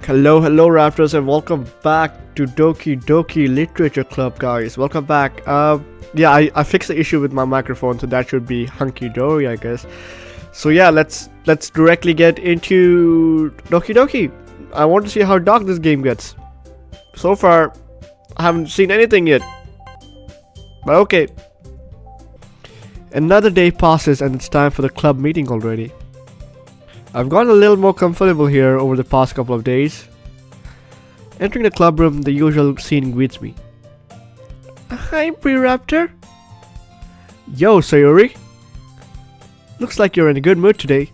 Hello Raptors, and welcome back to Doki Doki Literature Club, guys. Welcome back. Yeah, I fixed the issue with my microphone, so that should be hunky-dory, I guess. So yeah, let's directly get into Doki Doki. I want to see how dark this game gets. So far, I haven't seen anything yet. But okay. Another day passes and it's time for the club meeting already. I've gotten a little more comfortable here over the past couple of days. Entering the club room, the usual scene greets me. Hi, Pre-Raptor. Yo, Sayori. Looks like you're in a good mood today.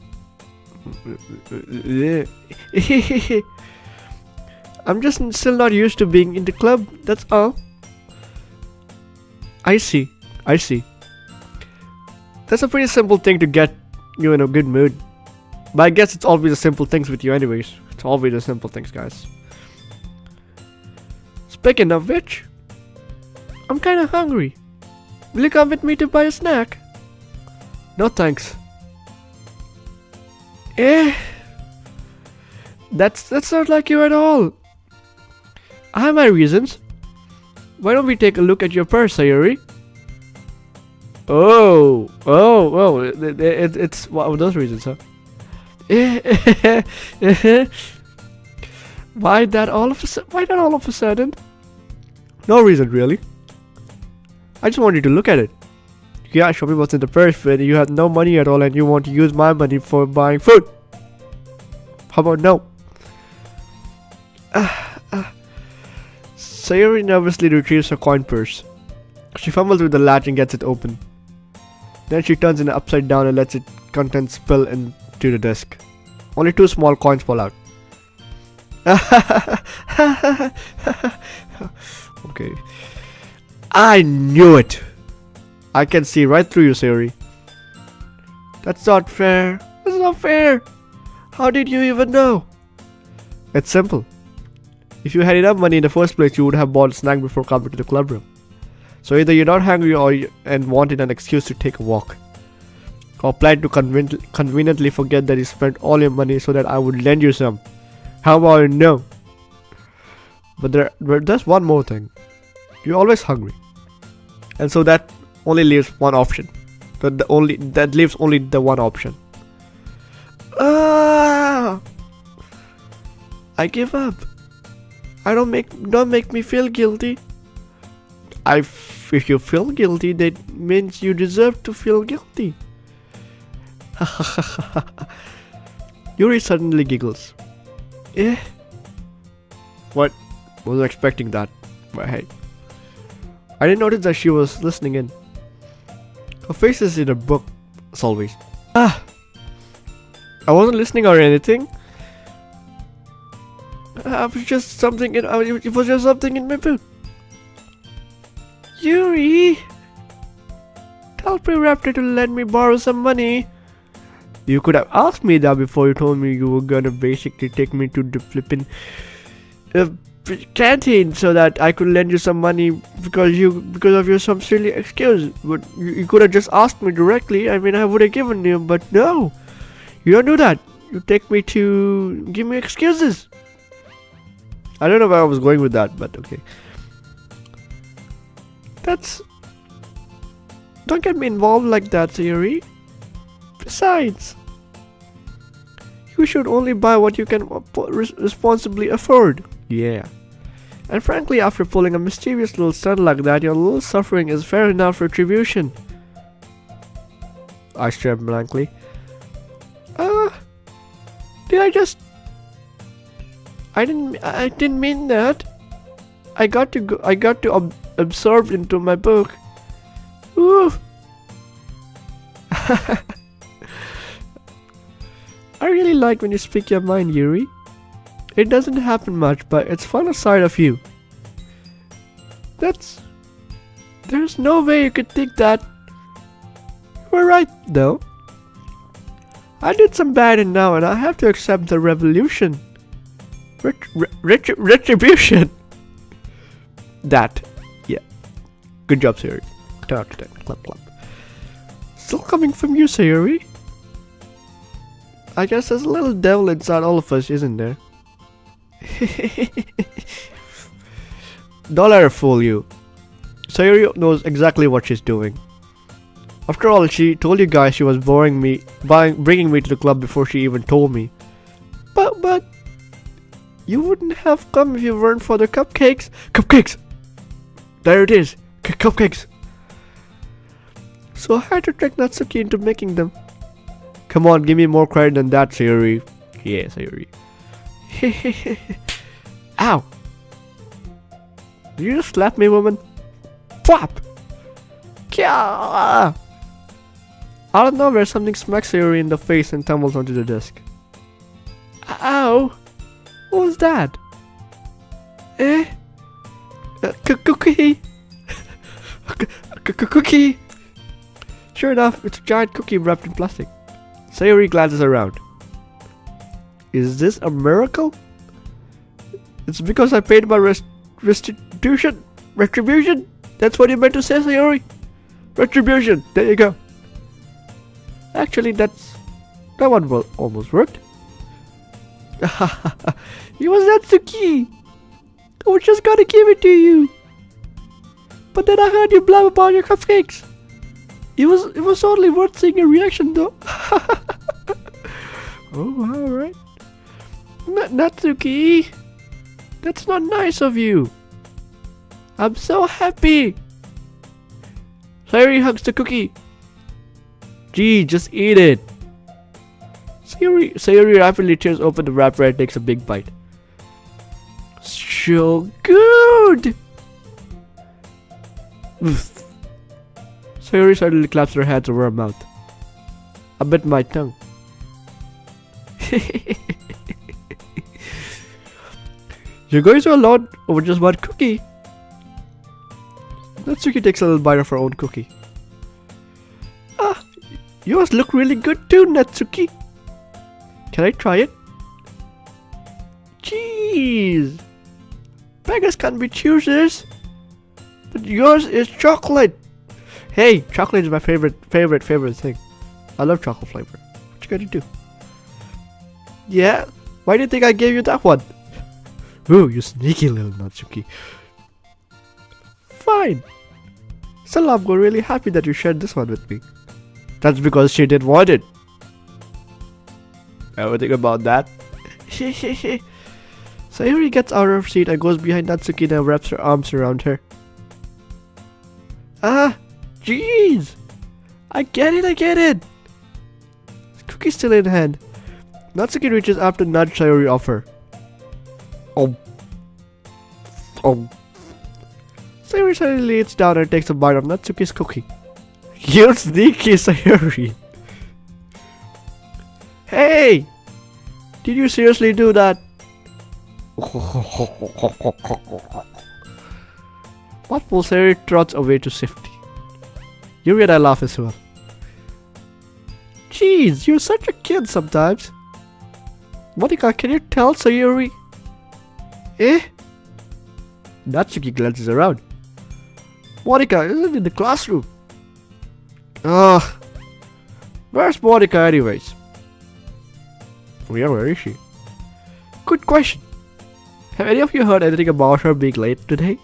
I'm just still not used to being in the club, that's all. I see. That's a pretty simple thing to get you in a good mood. But I guess it's always the simple things with you anyways. It's always the simple things, guys. Speaking of which, I'm kinda hungry. Will you come with me to buy a snack? No thanks. That's not like you at all. I have my reasons. Why don't we take a look at your purse, Sayori? Oh, it's one of those reasons, huh? Why not all of a sudden? No reason, really. I just want you to look at it. Yeah, show me what's in the purse when you have no money at all and you want to use my money for buying food. How about no? Sayori nervously retrieves her coin purse. She fumbles with the latch and gets it open. Then she turns it upside down and lets its contents spill into the desk. Only 2 small coins fall out. Okay. I knew it! I can see right through you, Sayori. That's not fair. That's not fair! How did you even know? It's simple. If you had enough money in the first place, you would have bought a snack before coming to the club room. So either you're not hungry and wanted an excuse to take a walk, or plan to conveniently forget that you spent all your money so that I would lend you some. How about no? But there's one more thing. You're always hungry, and so that only leaves one option. That leaves only the one option. I give up. Don't make me feel guilty. If you feel guilty, that means you deserve to feel guilty. Yuri suddenly giggles. What? Wasn't expecting that. But hey. I didn't notice that she was listening in. Her face is in a book, as always. I wasn't listening or anything. It was just something in my book. Yuri! Tell Pre-Raptor to lend me borrow some money. You could have asked me that before you told me you were gonna basically take me to the flippin' canteen so that I could lend you some money because of your some silly excuse. But you could have just asked me directly. I mean, I would have given you, but no. You don't do that. You take me to give me excuses. I don't know where I was going with that, but okay. Don't get me involved like that, Sayori. Besides, you should only buy what you can responsibly afford. Yeah. And frankly, after pulling a mischievous little stunt like that, your little suffering is fair enough retribution. I stared blankly. I didn't mean that. I got to absorb into my book. Ooh. I really like when you speak your mind, Yuri. It doesn't happen much, but it's fun aside of you. There's no way you could think that. You were right, though. I did some bad and now, and I have to accept the revolution. Retribution. That. Yeah. Good job, Sayori. 10 out of 10. Clap. Still coming from you, Sayori. I guess there's a little devil inside all of us, isn't there? Don't let her fool you. Sayori knows exactly what she's doing. After all, she told you guys she was bringing me to the club before she even told me. But you wouldn't have come if you weren't for the cupcakes. Cupcakes! There it is. Cupcakes. So I had to trick Natsuki into making them. Come on, give me more credit than that, Sayori. Yeah, Sayori. Ow! Did you just slap me, woman? Pop! Kya! Out of nowhere, something smacks Sayori in the face and tumbles onto the desk. Ow! What was that? Cookie! Cookie! Sure enough, it's a giant cookie wrapped in plastic. Sayori glances around. Is this a miracle? It's because I paid my retribution? Retribution? That's what you meant to say, Sayori? Retribution! There you go. Actually, that one almost worked. It was Natsuki! I was just gonna give it to you. But then I heard you blab about your cupcakes. It was totally worth seeing your reaction though. Oh, alright. Natsuki! That's not nice of you. I'm so happy. Sayori hugs the cookie. Gee, just eat it. Sayori rapidly tears open the wrapper and takes a big bite. So good! Sayori suddenly claps her hands over her mouth. I bit my tongue. You're going so alone over just one cookie. Natsuki takes a little bite of her own cookie. Ah, yours look really good too, Natsuki. Can I try it? Jeez. Beggars can't be choosers. But yours is chocolate. Hey, chocolate is my favorite thing. I love chocolate flavor. What you gonna do? Yeah? Why do you think I gave you that one? Ooh, you sneaky little Natsuki. Fine. Still, I'm really happy that you shared this one with me. That's because she didn't want it. Ever think about that? Sayori gets out of her seat and goes behind Natsuki and wraps her arms around her. Ah, jeez! I get it! The cookie's still in hand. Natsuki reaches up to nudge Sayori off her. Oh. Sayori suddenly leans down and takes a bite of Natsuki's cookie. You sneaky Sayori! Hey! Did you seriously do that? What will Sayori trots away to safety. Yuri and I laugh as well. Jeez, you're such a kid sometimes. Monika, can you tell Sayori? Natsuki glances around. Monika isn't in the classroom. Where's Monika anyways? Oh yeah, where is she? Good question. Have any of you heard anything about her being late today?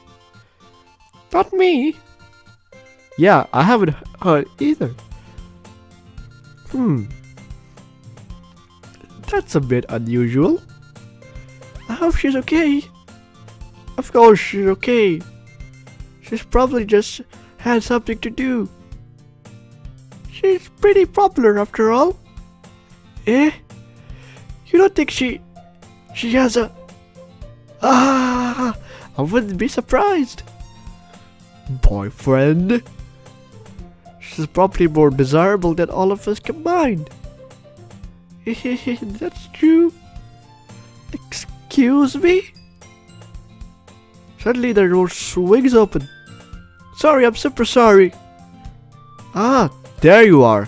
Not me. Yeah, I haven't heard either. That's a bit unusual. I hope she's okay. Of course she's okay. She's probably just had something to do. She's pretty popular after all. You don't think she has a... I wouldn't be surprised. Boyfriend? She's probably more desirable than all of us combined. That's true. Excuse me? Suddenly the door swings open. Sorry, I'm super sorry. Ah, there you are.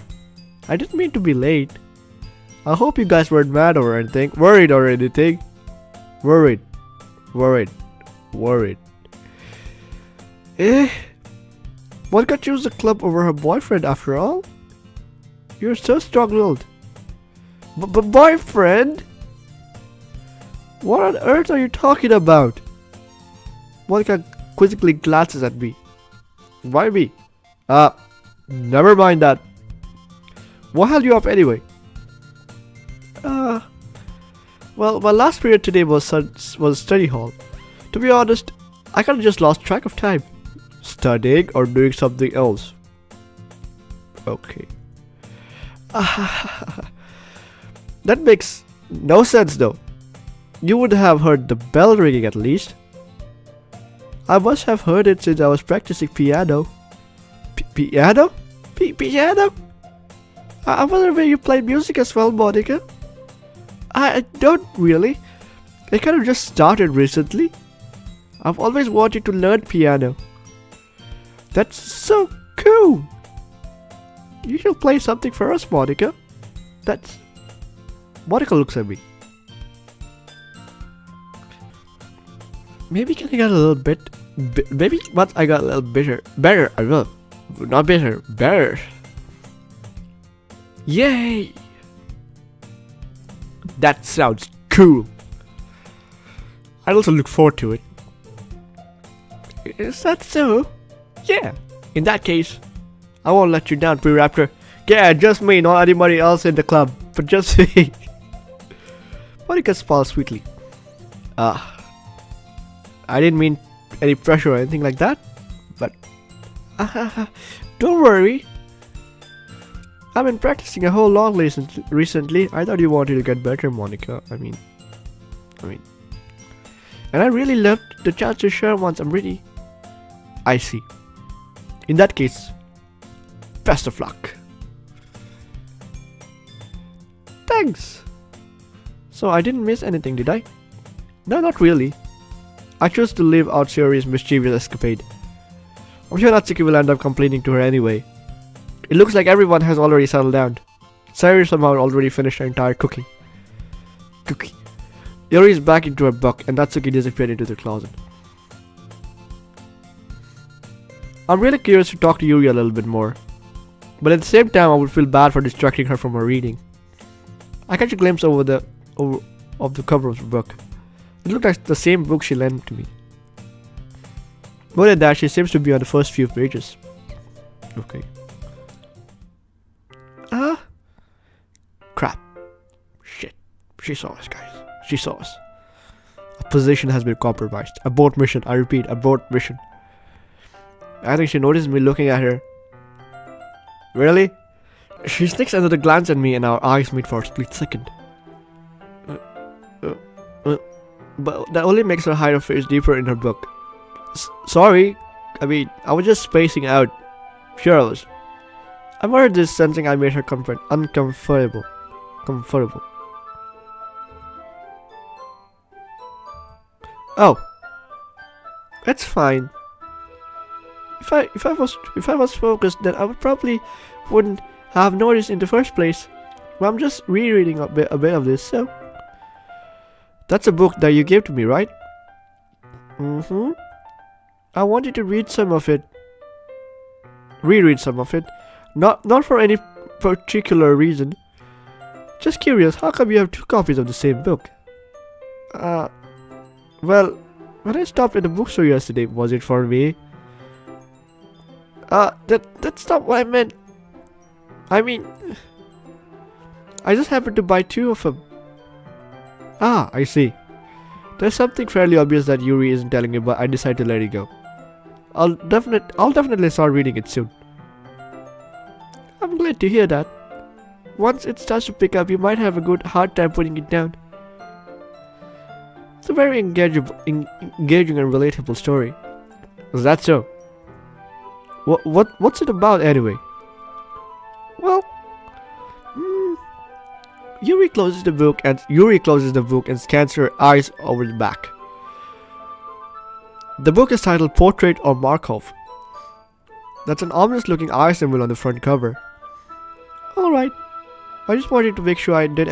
I didn't mean to be late. I hope you guys weren't mad or anything. Worried or anything. Worried. Monika chose the club over her boyfriend after all? You're so strong-willed. But boyfriend? What on earth are you talking about? Monika quizzically glances at me. Why me? Never mind that. What held you up anyway? Well, my last period today was study hall. To be honest, I kinda just lost track of time. Studying or doing something else. Okay. That makes no sense though. You would have heard the bell ringing at least. I must have heard it since I was practicing piano. Piano? Piano? I wonder where you play music as well, Monika. I don't really. I kind of just started recently. I've always wanted to learn piano. That's so cool. You should play something for us, Monika. Monika looks at me. Maybe can I get a little bit... maybe once I got a little better, I will. Not bitter, better. Yay! That sounds cool. I also look forward to it. Is that so? Yeah. In that case, I won't let you down, Pre-Raptor. Yeah, just me, not anybody else in the club, but just me. Monika smiles sweetly. I didn't mean any pressure or anything like that, but don't worry. I've been practicing a whole lot recently. I thought you wanted to get better, Monika. I mean, and I really loved the chance to share once I'm ready. I see. In that case, best of luck. Thanks. So I didn't miss anything, did I? No, not really. I chose to live out Sayori's mischievous escapade. I'm sure Natsuki will end up complaining to her anyway. It looks like everyone has already settled down. Sayori somehow already finished her entire cookie. Yuri is back into her book and Natsuki disappeared into the closet. I'm really curious to talk to Yuri a little bit more. But at the same time I would feel bad for distracting her from her reading. I catch a glimpse of the cover of the book. It looked like the same book she lent to me. More than that, she seems to be on the first few pages. Okay. Crap. Shit. She saw us, guys. She saw us. A position has been compromised. Abort mission. I repeat, abort mission. I think she noticed me looking at her. Really? She sneaks another glance at me and our eyes meet for a split second. But that only makes her hide her face deeper in her book. Sorry. I mean, I was just spacing out. Sure I was. I muttered this, sensing I made her uncomfortable. Oh. That's fine. If I was focused, then I wouldn't have noticed in the first place. Well, I'm just rereading a bit of this, so. That's a book that you gave to me, right? Mm-hmm. I wanted to read some of it. Reread some of it. Not for any particular reason. Just curious, how come you have two copies of the same book? Well, when I stopped at the bookstore yesterday, was it for me? That's not what I meant. I mean, I just happened to buy two of them. Ah, I see. There's something fairly obvious that Yuri isn't telling me, but I decided to let it go. I'll definitely start reading it soon. I'm glad to hear that. Once it starts to pick up, you might have a hard time putting it down. It's a very engaging and relatable story. Is that so? What's it about anyway? Well, Yuri closes the book and scans her eyes over the back. The book is titled Portrait or Markov. That's an ominous looking eye symbol on the front cover. Alright. I just wanted to make sure I don't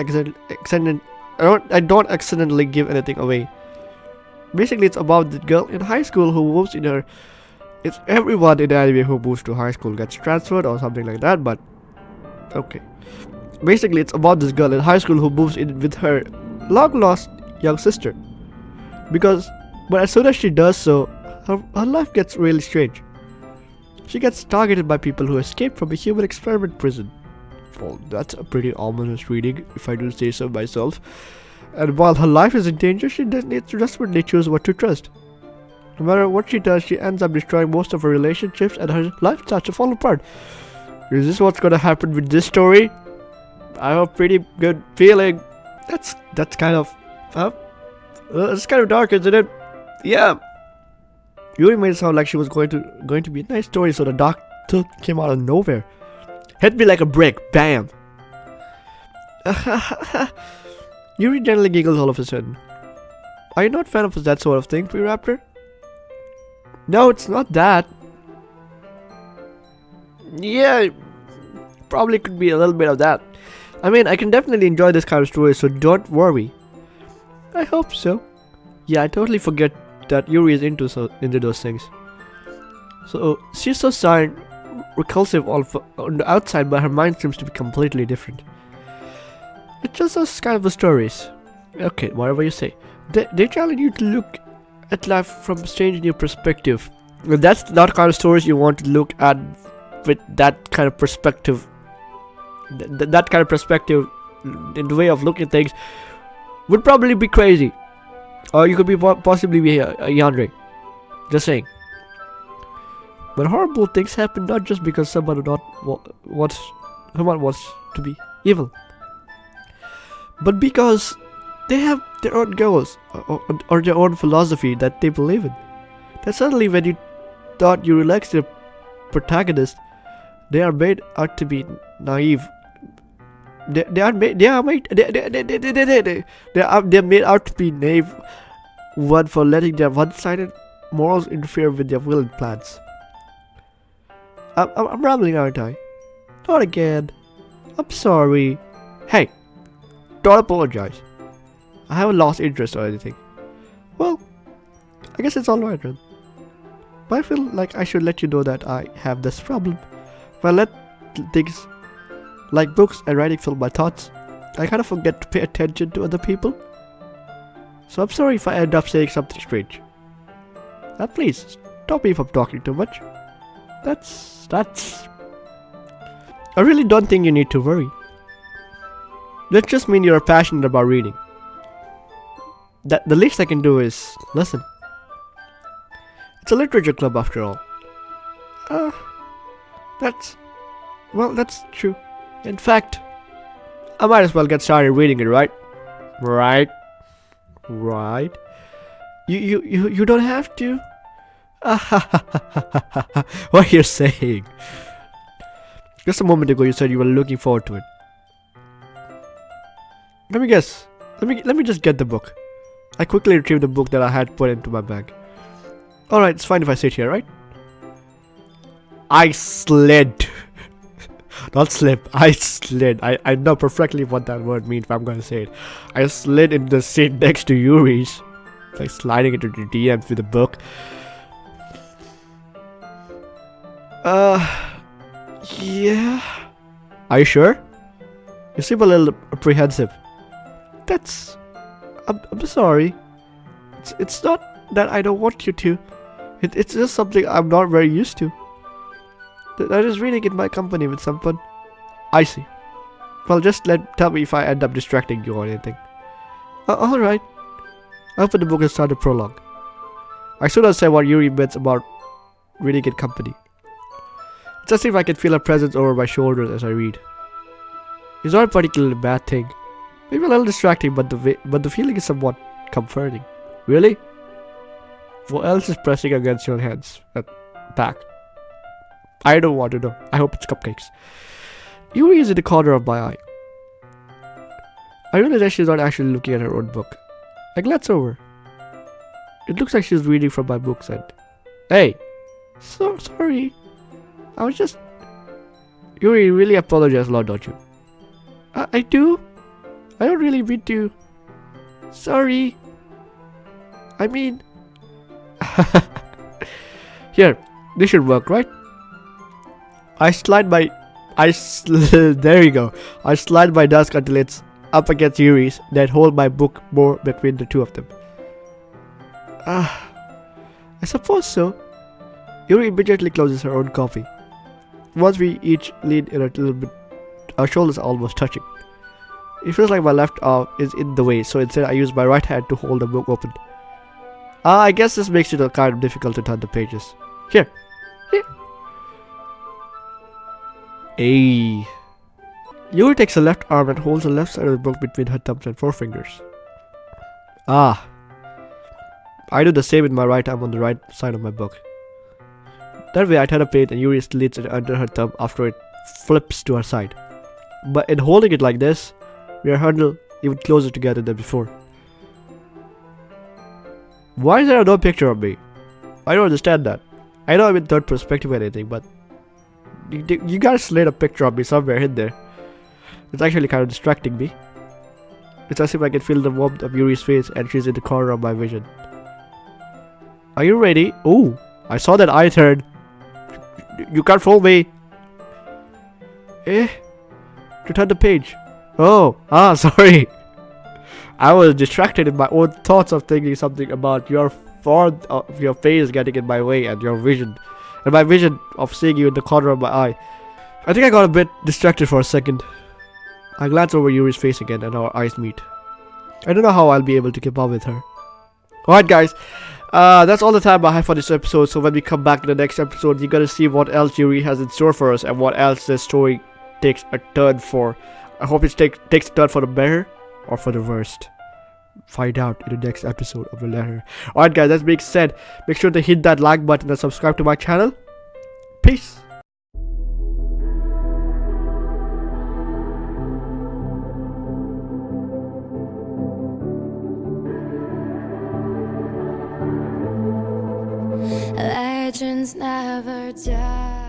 accidentally give anything away. Basically, it's about the girl in high school who moves in her... It's everyone in the anime who moves to high school gets transferred or something like that, but... Okay. Basically, it's about this girl in high school who moves in with her long-lost young sister. But as soon as she does so, her life gets really strange. She gets targeted by people who escaped from a human experiment prison. Well, that's a pretty ominous reading, if I do say so myself. And while her life is in danger, she desperately chooses what to trust. No matter what she does, she ends up destroying most of her relationships and her life starts to fall apart. Is this what's gonna happen with this story? I have a pretty good feeling. That's kind of... it's kind of dark, isn't it? Yeah. Yuri made it sound like she was going to be a nice story, so the dark truth came out of nowhere. Hit me like a brick. Bam. Yuri generally giggles all of a sudden. Are you not a fan of that sort of thing, Pre-Raptor? No, it's not that. Yeah, probably could be a little bit of that. I mean, I can definitely enjoy this kind of story, so don't worry. I hope so. Yeah, I totally forget that Yuri is into those things. So, she's so silent, repulsive on the outside, but her mind seems to be completely different. It's just those kind of the stories. Okay, whatever you say. They challenge you to look at life from a strange new perspective. If that's not the kind of stories you want to look at with that kind of perspective, that kind of perspective in the way of looking at things would probably be crazy. Or you could be possibly be a Yandere. Just saying. But horrible things happen not just because someone wants to be evil, but because they have their own goals or their own philosophy that they believe in. That suddenly when you thought you relaxed your protagonist, they are made out to be naive. They're made out to be naive one for letting their one-sided morals interfere with their will and plans. I'm rambling, aren't I? Not again. I'm sorry. Hey, don't apologize. I haven't lost interest or anything. Well, I guess it's alright then. But I feel like I should let you know that I have this problem. If I let things like books and writing fill my thoughts, I kind of forget to pay attention to other people. So I'm sorry if I end up saying something strange. Now please, stop me from talking too much. That's... I really don't think you need to worry. That just means you're passionate about reading. The least I can do is listen. It's a literature club after all. That's true. In fact, I might as well get started reading it, right? Right. You don't have to. What are you saying? Just a moment ago you said you were looking forward to it. Let me guess. Let me just get the book. I quickly retrieved the book that I had put into my bag. Alright, it's fine if I sit here, right? I slid. Not slip, I slid. I know perfectly what that word means if I'm gonna say it. I slid into the seat next to Yuri's. It's like sliding into the DMs with a book. Yeah. Are you sure? You seem a little apprehensive. I'm sorry. It's not that I don't want you to. It's just something I'm not very used to. I was reading in my company with someone. I see. Well, just tell me if I end up distracting you or anything. Alright. I opened the book and started the prologue. I should have said what Yuri meant about reading in company. It's as if I can feel her presence over my shoulders as I read. It's not a particularly bad thing. Maybe a little distracting, but the feeling is somewhat comforting. Really? What else is pressing against your hands at back? I don't want to know. I hope it's cupcakes. Yuri is in the corner of my eye. I realize that she's not actually looking at her own book. I glance over. It looks like she's reading from my books and... Hey! So sorry. I was just... Yuri, really apologize a lot, don't you? I do? I don't really mean to... Sorry. I mean... Here, this should work, right? There you go. I slide my desk until it's up against Yuri's, then hold my book more between the two of them. I suppose so. Yuri immediately closes her own copy. Once we each lean in a little bit, our shoulders are almost touching. It feels like my left arm is in the way, so instead I use my right hand to hold the book open. I guess this makes it kind of difficult to turn the pages. Here. Hey. Yuri takes the left arm and holds the left side of the book between her thumbs and forefingers. I do the same with my right arm on the right side of my book. That way I turn a page and Yuri slits it under her thumb after it flips to her side. But in holding it like this, we are huddled even closer together than before. Why is there no picture of me? I don't understand that. I know I'm in third perspective or anything, but you gotta slate a picture of me somewhere in there. It's actually kind of distracting me. It's as if I can feel the warmth of Yuri's face and she's in the corner of my vision. Are you ready? Oh, I saw that eye turn. You can't fool me. To turn the page. Sorry. I was distracted in my own thoughts of thinking something about your form of your face getting in my way and your vision. And my vision of seeing you in the corner of my eye. I think I got a bit distracted for a second. I glance over Yuri's face again and our eyes meet. I don't know how I'll be able to keep up with her. Alright guys, that's all the time I have for this episode. So when we come back in the next episode, you're gonna see what else Yuri has in store for us and what else this story takes a turn for. I hope it takes a turn for the better or for the worst. Find out in the next episode of the letter. Alright guys, that being said, make sure to hit that like button and subscribe to my channel. Peace. Legends never die.